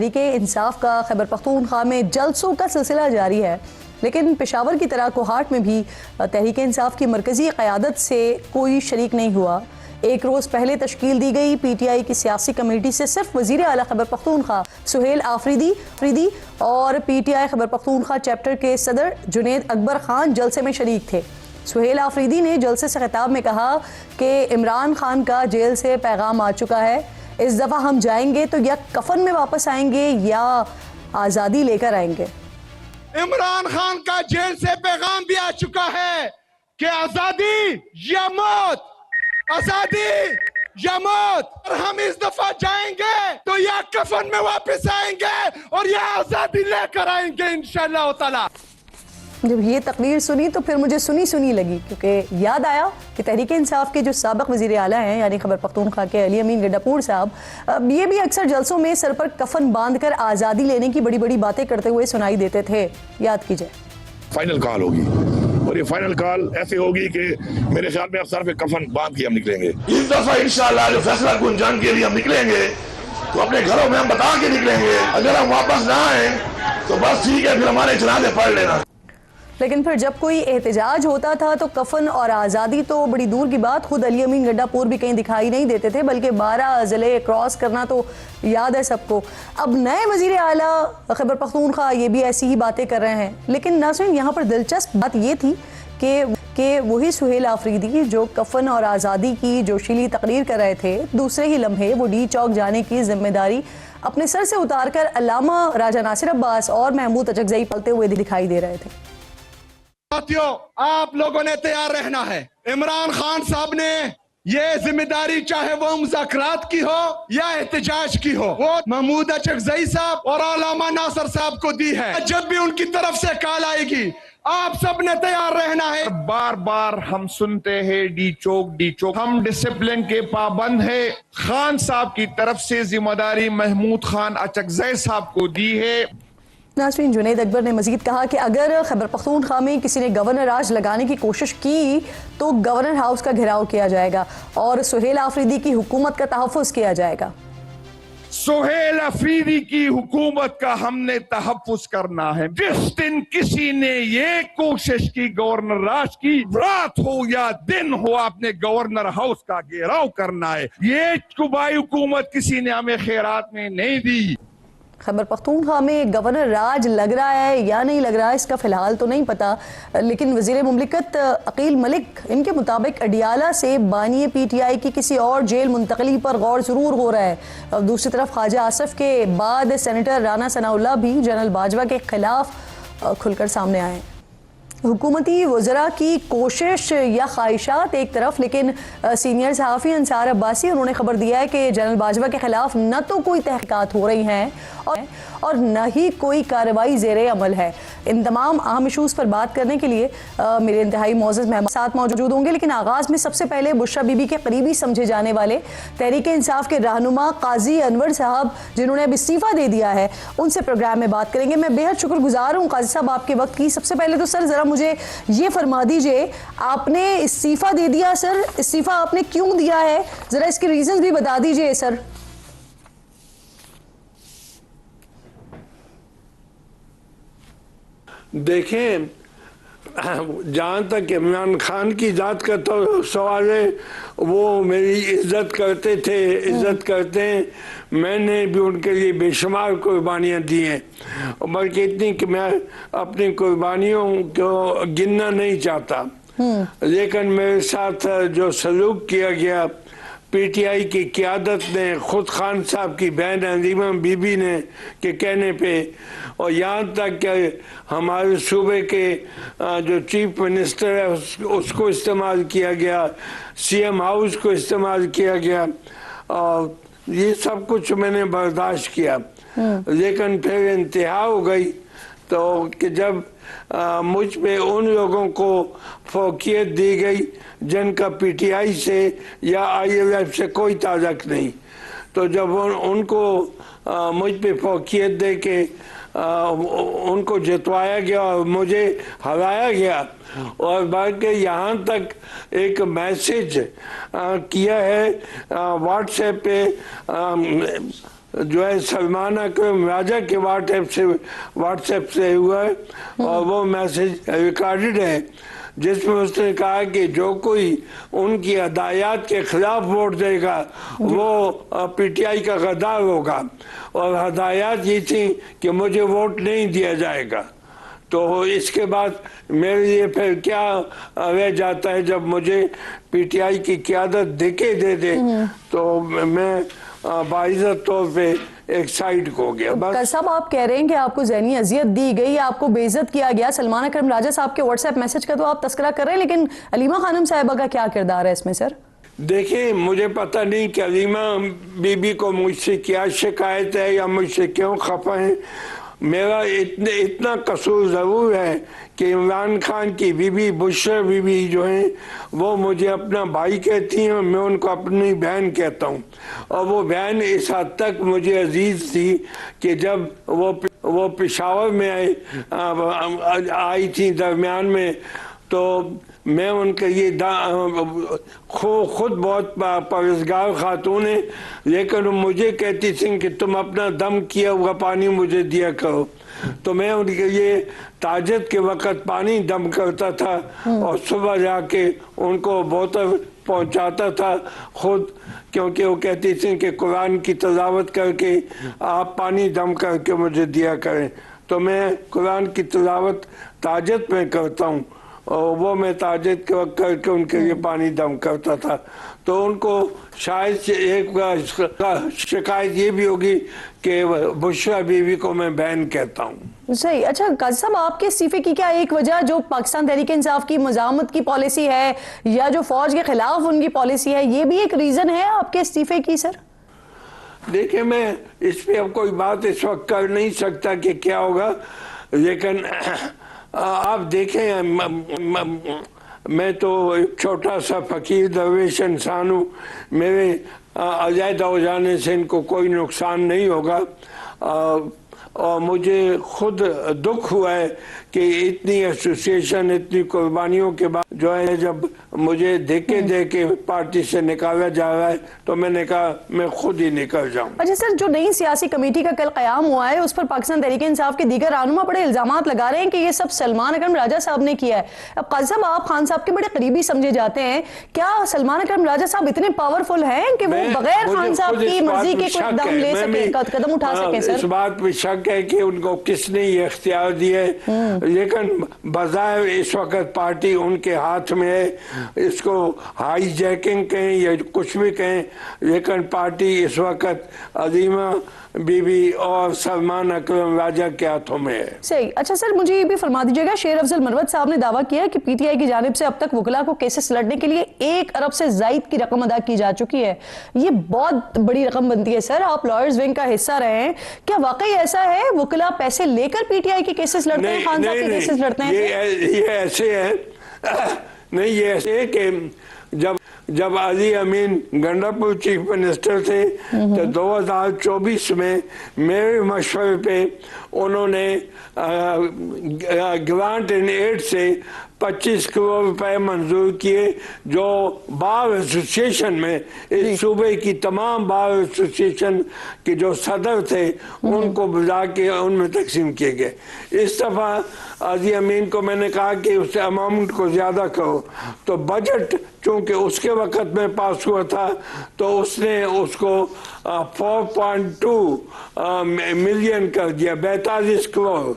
तहरीक इंसाफ का खैबर पख्तूनख्वा में जलसों का सिलसिला जारी है, लेकिन पेशावर की तरह कोहाट में भी तहरीक इंसाफ की मरकज़ी क़यादत से कोई शरीक नहीं हुआ। एक रोज़ पहले तश्कील दी गई PTI की सियासी कमेटी से सिर्फ वज़ीर आला खैबर पख्तूनख्वा सुहेल आफरीदी और PTI खैबर पख्तूनख्वा चैप्टर के सदर जुनैद अकबर खान जलसे में शरीक थे। सुहेल आफरीदी ने जलसे से खिताब में कहा कि इमरान खान का जेल से पैगाम आ चुका है, इस दफ़ा हम जाएंगे तो या कफन में वापस आएंगे या आज़ादी लेकर आएंगे। इमरान खान का जेल से पैगाम भी आ चुका है कि आज़ादी या मौत, आज़ादी या मौत। और हम इस दफा जाएंगे तो या कफन में वापस आएंगे और या आज़ादी लेकर आएंगे इंशाअल्लाह ताला। जब ये तकरीर सुनी तो फिर मुझे सुनी लगी, क्योंकि याद आया कि तहरीक इंसाफ के जो साबिक़ वज़ीर आला हैं यानी खैबर पख्तूनख्वा के अली अमीन गड्डापुर साहब, ये भी अक्सर जलसों में सर पर कफन बांधकर आज़ादी लेने की बड़ी बड़ी बातें करते हुए सुनाई देते थे। याद कीजिए, फाइनल कॉल होगी और ये फाइनल कॉल ऐसे होगी कि मेरे ख्याल में अब सर पे कफन बांध के हम निकलेंगे। इस दफा इंशाअल्लाह जो फैसला गुंजान के लिए हम निकलेंगे तो अपने घरों में हम बता के निकलेंगे। अगर हम वापस ना आए तो बस ठीक है, फिर हमारे जनाजे पढ़ लेना। लेकिन फिर जब कोई एहतजाज होता था तो कफन और आज़ादी तो बड़ी दूर की बात, खुद अली अमीन गड्डापुर भी कहीं दिखाई नहीं देते थे, बल्कि 12 ज़िले क्रॉस करना तो याद है सबको। अब नए वज़ीर आला खैबर पख्तूनख्वा ये भी ऐसी ही बातें कर रहे हैं। लेकिन नाज़रीन, यहाँ पर दिलचस्प बात ये थी कि वही सुहेल आफरीदी जो कफन और आज़ादी की जोशीली तकरीर कर रहे थे, दूसरे ही लम्हे वो डी चौक जाने की जिम्मेदारी अपने सर से उतार कर अल्लामा राजा नासिर अब्बास और महमूद अचकज़ई पलते हुए दिखाई दे रहे थे। साथियों, आप लोगों ने तैयार रहना है। इमरान खान साहब ने ये जिम्मेदारी चाहे वो मुज़ाकरात की हो या एहतजाज की हो, वो महमूद अचकज़ई साहब और अल्लामा नासिर साहब को दी है। जब भी उनकी तरफ से कॉल आएगी आप सब ने तैयार रहना है। बार बार हम सुनते हैं डी चौक। हम डिसिप्लिन के पाबंद है। खान साहब की तरफ से जिम्मेदारी महमूद खान अचकज़ई साहब को दी है। नाज़रीन, जुनैद अकबर ने मजीद कहा कि अगर खैबर पख्तूनख्वा में किसी ने गवर्नर राज लगाने की कोशिश की तो गवर्नर हाउस का घेराव किया जाएगा और सुहेल आफरीदी की हुकूमत का तहफ़्फ़ुज़ किया जाएगा। सुहेल अफरीदी की हुकूमत का हमने तहफ़्फ़ुज़ करना है। जिस दिन किसी ने ये कोशिश की गवर्नर राज की, रात हो या दिन हो, आपने गवर्नर हाउस का घेराव करना है। ये सूबाई हुकूमत किसी ने हमें खैरात में नहीं दी। खैबर पख्तूनख्वा में गवर्नर राज लग रहा है या नहीं लग रहा है इसका फिलहाल तो नहीं पता, लेकिन वज़ीर मुमलिकत अकील मलिक इनके मुताबिक अडियाला से बानी PTI की किसी और जेल मुंतकली पर गौर ज़रूर हो रहा है। दूसरी तरफ ख्वाजा आसिफ के बाद सेनेटर राना सनाउल्लाह भी जनरल बाजवा के खिलाफ खुलकर सामने आए। हुकूमती वज़रा की कोशिश या ख्वाहिशात एक तरफ, लेकिन सीनियर सहाफ़ी अंसार अब्बासी उन्होंने खबर दिया है कि जनरल बाजवा के खिलाफ न तो कोई तहक़ीक़ात हो रही हैं और न ही कोई कार्रवाई ज़ेरे अमल है। इन तमाम अहम इशूज़ पर बात करने के लिए मेरे इंतहाई मोअज़्ज़ज़ मेहमान साथ मौजूद होंगे, लेकिन आगाज़ में सबसे पहले बुशरा बीबी के करीबी समझे जाने वाले तहरीक इंसाफ के रहनुमा काजी अनवर साहब, जिन्होंने अब इस्तीफ़ा दे दिया है, उनसे प्रोग्राम में बात करेंगे। मैं बेहद शुक्रगुजार हूँ काजी साहब आपके वक्त की। सबसे पहले तो सर ज़रा मुझे ये फरमा दीजिए, आपने इस्तीफ़ा दे दिया सर, इस्तीफ़ा आपने क्यों दिया है, ज़रा इसके रीज़न्स भी बता दीजिए सर। देखें, जहाँ तक इमरान खान की जात का तो सवाल है, वो मेरी इज्जत करते हैं। मैंने भी उनके लिए बेशुमार कुर्बानियाँ दी हैं, बल्कि इतनी कि मैं अपनी कुर्बानियों को गिनना नहीं चाहता। लेकिन मेरे साथ जो सलूक किया गया PTI की क़यादत ने, खुद खान साहब की बहन अलीमा बीबी ने के कहने पे, और यहाँ तक कि हमारे सूबे के जो चीफ मिनिस्टर है उसको इस्तेमाल किया गया, CM हाउस को इस्तेमाल किया गया, और ये सब कुछ मैंने बर्दाश्त किया। लेकिन फिर इंतहा हो गई तो कि जब मुझ पे उन लोगों को फौकियत दी गई जिनका PTI से या ILF से कोई ताल्लुक नहीं, तो जब उनको मुझ पे फौकियत दे के उनको जितवाया गया और मुझे हराया गया, और बल्कि यहाँ तक एक मैसेज किया है व्हाट्सएप पे जो है सलमान अकरम राजा के व्हाट्सएप से हुआ है, और वो मैसेज रिकॉर्डेड है जिसमें उसने कहा कि जो कोई उनकी हदायत के खिलाफ वोट देगा वो पीटीआई का गद्दार होगा, और हदायत ये थी कि मुझे वोट नहीं दिया जाएगा। तो इसके बाद मेरे लिए फिर क्या रह जाता है, जब मुझे पीटीआई की क़यादत देके दे दे तो मैं बाइज़्ज़त तौर पे एक साइड को गया। बस साहब आप कह रहे हैं कि आपको ज़हनी अजियत दी गई, आपको बेइज्जत किया गया। सलमान अकरम राजा साहब के व्हाट्सएप मैसेज का तो आप तस्करा कर रहे हैं, लेकिन अलीमा खानम साहिबा का क्या किरदार है इसमें सर? देखिए, मुझे पता नहीं कि अलीमा बीबी को मुझसे क्या शिकायत है या मुझसे क्यों खफा है। मेरा इतना कसूर ज़रूर है कि इमरान खान की बीबी बुशरा बीबी जो है वो मुझे अपना भाई कहती हैं और मैं उनको अपनी बहन कहता हूँ, और वो बहन इस हद तक मुझे अजीज़ थी कि जब वो पेशावर में आई थी दरमियान में, तो मैं उनके ये खुद बहुत परहेज़गार खातून है, लेकिन मुझे कहती थी कि तुम अपना दम किया हुआ पानी मुझे दिया करो, तो मैं उनके ये ताजत के वक़्त पानी दम करता था और सुबह जाके उनको बोतल पहुंचाता था खुद, क्योंकि वो कहती थी कि कुरान की तिलावत करके आप पानी दम करके मुझे दिया करें। तो मैं कुरान की तिलावत ताजत में करता हूँ, और वो मैं ताजत के वक्त करके उनके लिए पानी दम करता था। तो उनको शायद एक शिकायत ये भी होगी कि बुशरा बीवी को मैं बहन कहता हूँ। सही। अच्छा काजी साहब, आपके इस्तीफे की क्या एक वजह जो पाकिस्तान तहरीक इंसाफ की मज़ामत की पॉलिसी है या जो फौज के खिलाफ उनकी पॉलिसी है, ये भी एक रीज़न है आपके इस्तीफे की सर? मैं मैं इस पे अब कोई बात इस वक्त कर नहीं सकता कि क्या होगा, लेकिन आप देखें मैं तो एक छोटा सा फकीर दरवेश इंसान हूँ, मेरे अलहदा हो जाने से इनको कोई नुकसान नहीं होगा, और मुझे खुद दुख हुआ है कि इतनी एसोसिएशन इतनी कुर्बानियों के बाद जो है जब मुझे देके पार्टी से निकाला जा रहा है, तो मैंने कहा मैं खुद ही निकल जाऊं। अच्छा सर, जो नई सियासी कमेटी का कल क़याम हुआ है उस पर पाकिस्तान तहरीक इंसाफ के दीगर रहनुमा बड़े इल्जामात लगा रहे हैं कि ये सब सलमान अकरम राजा साहब ने किया है। अब काजी साहब, आप खान साहब के बड़े करीबी समझे जाते हैं, क्या सलमान अकरम राजा साहब इतने पावरफुल हैं कि वो बगैर खान साहब की मर्जी के कोई कदम ले सके, कदम उठा सके? सर, इस बात में शक है कि उनको किसने ये इख्तियार दिया है, लेकिन बज़ाहिर इस वक्त पार्टी उनके हाथ में है। इसको हाईजैकिंग कहें या कुछ भी कहें, लेकिन पार्टी इस वक्त अजीमा बीबी और सलमान अकरम राजा के हाथों में है। सही। अच्छा सर, मुझे ये भी फरमा दीजिएगा, शेर अफजल मरवत साहब ने दावा किया कि पीटीआई की जानिब से अब तक वकला को केसेस लड़ने के लिए 1 अरब से जायद की रकम अदा की जा चुकी है। ये बहुत बड़ी रकम बनती है सर, आप लॉयर्स विंग का हिस्सा रहे हैं, क्या वाकई ऐसा है वकला पैसे लेकर पीटीआई के केसेस लड़ते हैं, खान साहब के केसेस लड़ते हैं? ये ऐसे है नहीं, ये ऐसे है कि जब अली अमीन गंडापुर चीफ मिनिस्टर थे तो 2024 में मेरे मशवरे पे उन्होंने ग्रांट इन एड से 25 करोड़ रुपए मंजूर किए, जो बार एसोसिएशन में इस सूबे की तमाम बार एसोसिएशन के जो सदर थे उनको बुला के उनमें तकसीम किए गए। इस दफ़ा अली अमीन को मैंने कहा कि उस अमाउंट को ज़्यादा करो, तो बजट चूँकि उसके वक़्त में पास हुआ था तो उसने उसको 4.2 मिलियन कर दिया, 42 करोड़।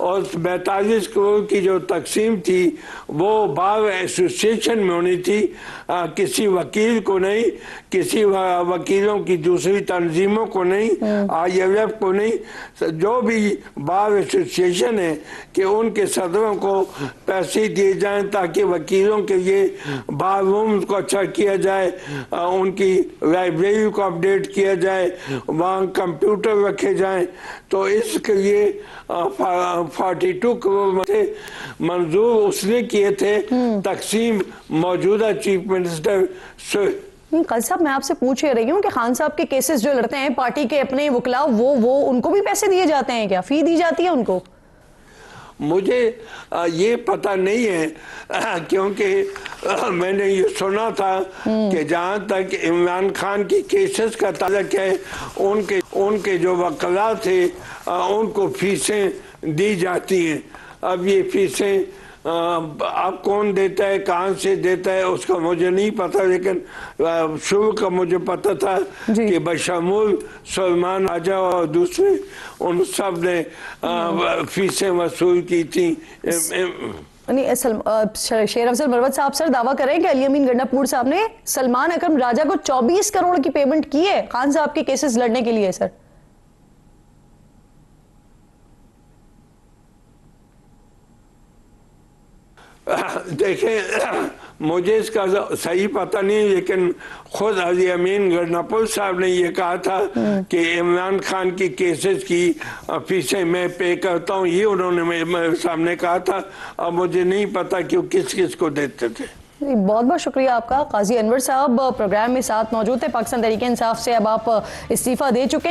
और 42 करोड़ की जो तकसीम थी वो बार एसोसिएशन में होनी थी, किसी वकील को नहीं, किसी वकीलों की दूसरी तंजीमों को नहीं, ILF को नहीं, जो भी बार एसोसिएशन है कि उनके सदरों को पैसे दिए जाएं ताकि वकीलों के लिए बार रूम्स को अच्छा किया जाए, उनकी लाइब्रेरी को अपडेट किया जाए, वहाँ कंप्यूटर रखे जाएं। तो इसके लिए 42 करोड़ मंजूर उसने किए थे, तकसीम मौजूदा चीफ मिनिस्टर नहीं। काजी साहब, मैं आपसे पूछ रही हूँ कि खान साहब के केसेस जो लड़ते हैं पार्टी के अपने वकला, वो उनको भी पैसे दिए जाते हैं क्या, फी दी जाती है उनको? मुझे ये पता नहीं है क्योंकि मैंने ये सुना था कि जहाँ तक इमरान खान की केसेस का ताल्लुक है उनके जो वकला थे उनको फीसें दी जाती हैं। अब ये फीसें अब कौन देता है, कहाँ से देता है, उसका मुझे नहीं पता, लेकिन शुरू का मुझे पता था कि बशमूल सलमान राजा और दूसरे उन सब ने फीसें वसूल की थी। शेर अफजल मरवत साहब सर दावा करें कि अली अमीन गंडापुर साहब ने सलमान अकरम राजा को 24 करोड़ की पेमेंट की है खान साहब के केसेस लड़ने के लिए। सर देखें, मुझे इसका सही पता नहीं, लेकिन खुद अली अमीन गंडापुर साहब ने ये कहा था कि इमरान खान की केसेस की फीसें मैं पे करता हूँ, ये उन्होंने मेरे सामने कहा था। अब मुझे नहीं पता कि किस किस को देते थे। बहुत बहुत शुक्रिया आपका। काजी अनवर साहब प्रोग्राम में साथ मौजूद थे। पाकिस्तान तहरीक इंसाफ से अब आप इस्तीफा दे चुके हैं।